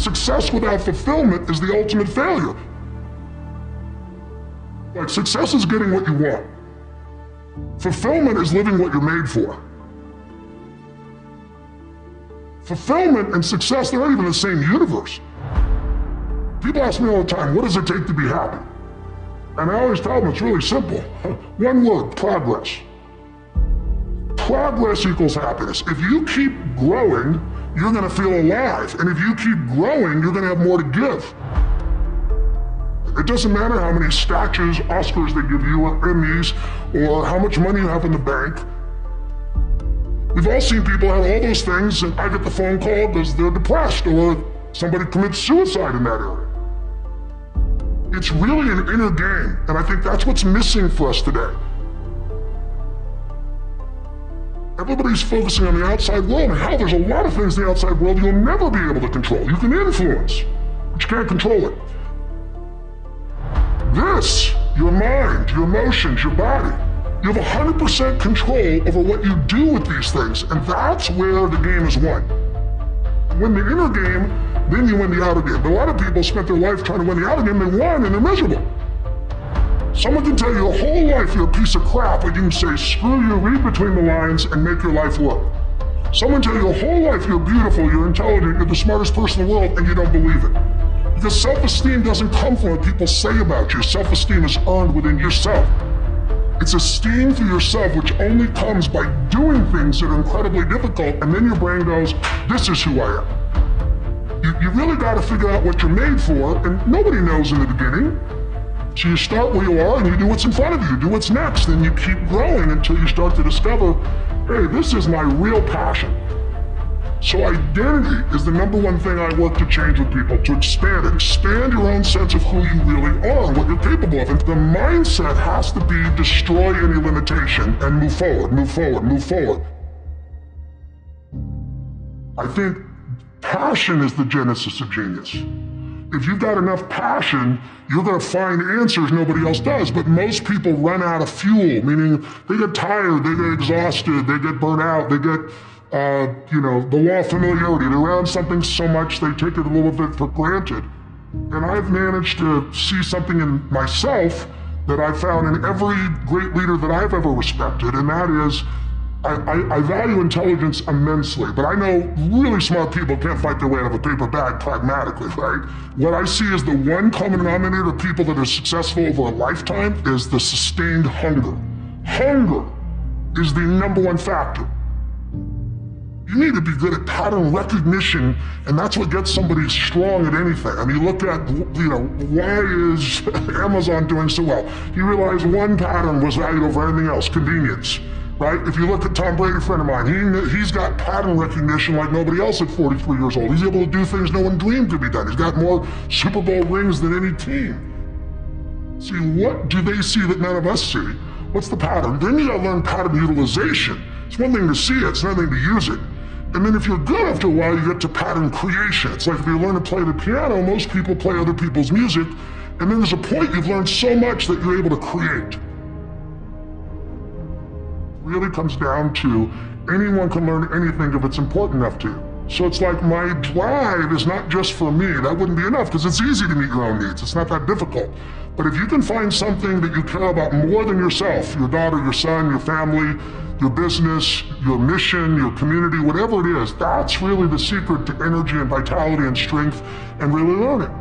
success without fulfillment is the ultimate failure. Like, success is getting what you want. Fulfillment is living what you're made for. Fulfillment and success, they're not even the same universe. People ask me all the time, what does it take to be happy? And I always tell them it's really simple. One word, progress. Progress equals happiness. If you keep growing, you're gonna feel alive. And if you keep growing, you're gonna have more to give. It doesn't matter how many statues, Oscars they give you, or Emmys, or how much money you have in the bank. We've all seen people have all those things, and I get the phone call because they're depressed, or somebody commits suicide in that area. It's really an inner game, and I think that's what's missing for us today. Everybody's focusing on the outside world, and how there's a lot of things in the outside world you'll never be able to control. You can influence, but you can't control it. This, your mind, your emotions, your body, you have 100% control over what you do with these things, and that's where the game is won. Win the inner game, then you win the outer game. But a lot of people spent their life trying to win the outer game, they won, and they're miserable. Someone can tell you your whole life you're a piece of crap, but you can say, screw you, read between the lines, and make your life work. Someone tell you your whole life you're beautiful, you're intelligent, you're the smartest person in the world, and you don't believe it. Because self-esteem doesn't come from what people say about you. Self-esteem is earned within yourself. It's esteem for yourself, which only comes by doing things that are incredibly difficult, and then your brain goes, this is who I am. You really got to figure out what you're made for, and nobody knows in the beginning. So you start where you are, and you do what's in front of you, do what's next, and you keep growing until you start to discover, hey, this is my real passion. So identity is the number one thing I work to change with people, to expand it. Expand your own sense of who you really are and what you're capable of. And the mindset has to be destroy any limitation and move forward, move forward, move forward. I think passion is the genesis of genius. If you've got enough passion, you're gonna find answers nobody else does. But most people run out of fuel, meaning they get tired, they get exhausted, they get burnt out, they get the law of familiarity. They're around something so much they take it a little bit for granted. And I've managed to see something in myself that I found in every great leader that I've ever respected, and that is, I value intelligence immensely, but I know really smart people can't fight their way out of a paper bag pragmatically, right? What I see as the one common denominator of people that are successful over a lifetime is the sustained hunger. Hunger is the number one factor. You need to be good at pattern recognition, and that's what gets somebody strong at anything. I mean, look at, why is Amazon doing so well? You realize one pattern was valued over anything else, convenience, right? If you look at Tom Brady, a friend of mine, he's got pattern recognition like nobody else at 43 years old. He's able to do things no one dreamed could be done. He's got more Super Bowl rings than any team. See, what do they see that none of us see? What's the pattern? Then you gotta learn pattern utilization. It's one thing to see it, it's another thing to use it. And then if you're good after a while, you get to pattern creation. It's like if you learn to play the piano, most people play other people's music, and then there's a point you've learned so much that you're able to create. It really comes down to anyone can learn anything if it's important enough to you. So it's like my drive is not just for me. That wouldn't be enough because it's easy to meet your own needs. It's not that difficult. But if you can find something that you care about more than yourself, your daughter, your son, your family, your business, your mission, your community, whatever it is, that's really the secret to energy and vitality and strength and really learning.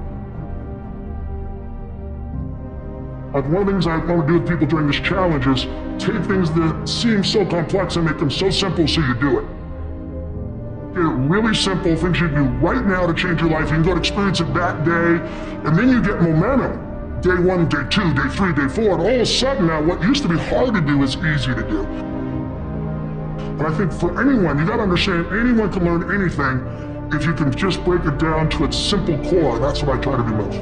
Like one of the things I want to do with people during this challenge is take things that seem so complex and make them so simple so you do it. Get it really simple, things you can do right now to change your life. You can go to experience it that day, and then you get momentum. Day 1, day 2, day 3, day 4, and all of a sudden now what used to be hard to do is easy to do. And I think for anyone, you gotta understand, anyone can learn anything if you can just break it down to its simple core. That's what I try to do most.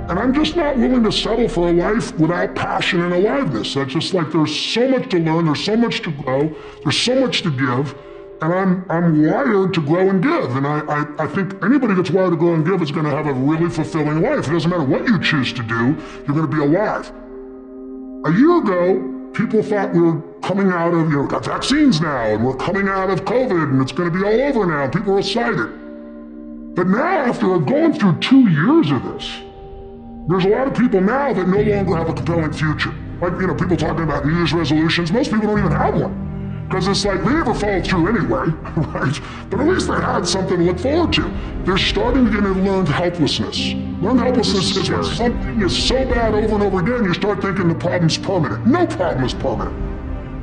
And I'm just not willing to settle for a life without passion and aliveness. That's just like there's so much to learn, there's so much to grow, there's so much to give, and I'm wired to grow and give. And I think anybody that's wired to grow and give is gonna have a really fulfilling life. It doesn't matter what you choose to do, you're gonna be alive. A year ago, People thought we were coming out of, got vaccines now, and we're coming out of COVID, and it's going to be all over now. People are excited. But now, after going through 2 years of this, there's a lot of people now that no longer have a compelling future. Like, people talking about New Year's resolutions. Most people don't even have one. Because it's like, they never follow through anyway, right? But at least they had something to look forward to. They're starting to get into learned helplessness. Learned helplessness is when something is so bad over and over again, you start thinking the problem's permanent. No problem is permanent.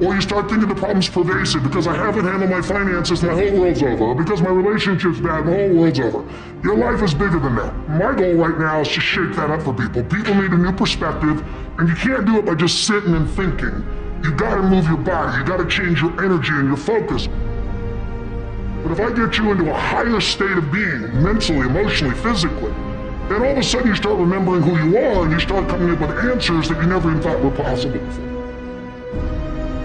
Or you start thinking the problem's pervasive because I haven't handled my finances, my whole world's over. Or because my relationship's bad, my whole world's over. Your life is bigger than that. My goal right now is to shake that up for people. People need a new perspective, and you can't do it by just sitting and thinking. You gotta move your body, you gotta change your energy and your focus. But if I get you into a higher state of being, mentally, emotionally, physically, then all of a sudden you start remembering who you are and you start coming up with answers that you never even thought were possible before.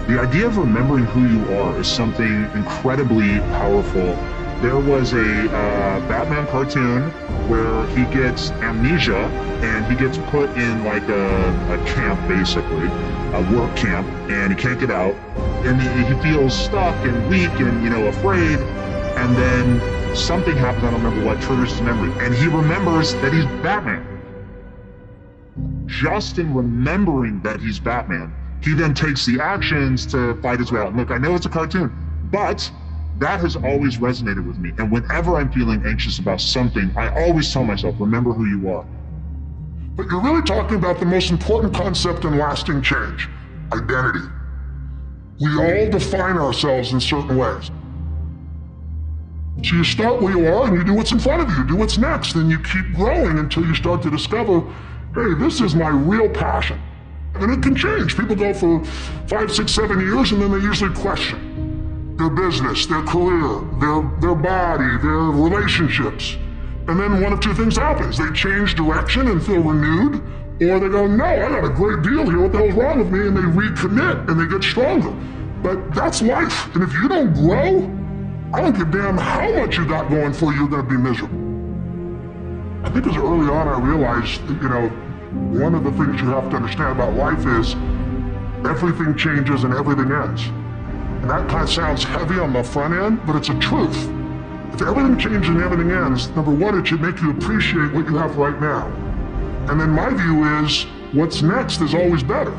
The idea of remembering who you are is something incredibly powerful. There was a Batman cartoon where he gets amnesia and he gets put in like a camp, basically, a work camp, and he can't get out. And he feels stuck and weak and, afraid. And then something happens, I don't remember what, triggers his memory. And he remembers that he's Batman. Just in remembering that he's Batman, he then takes the actions to fight his way out. Look, I know it's a cartoon, but that has always resonated with me. And whenever I'm feeling anxious about something, I always tell myself, remember who you are. But you're really talking about the most important concept in lasting change, identity. We all define ourselves in certain ways. So you start where you are and you do what's in front of you, you do what's next, and you keep growing until you start to discover, hey, this is my real passion. And it can change. People go for 5, 6, 7 years and then they usually question their business, their career, their body, their relationships. And then one of two things happens. They change direction and feel renewed, or they go, no, I got a great deal here, what the hell's wrong with me? And they recommit and they get stronger. But that's life. And if you don't grow, I don't give a damn how much you got going for you, you're gonna be miserable. I think as early on I realized, one of the things you have to understand about life is everything changes and everything ends. And that kind of sounds heavy on the front end, but it's a truth. If everything changes and everything ends, number one, it should make you appreciate what you have right now. And then my view is, what's next is always better.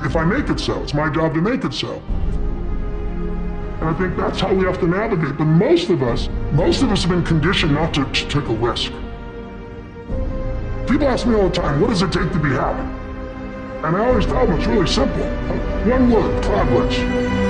If I make it so, it's my job to make it so. And I think that's how we have to navigate. But most of us have been conditioned not to take a risk. People ask me all the time, what does it take to be happy? And I always tell them it's really simple. One word, progress.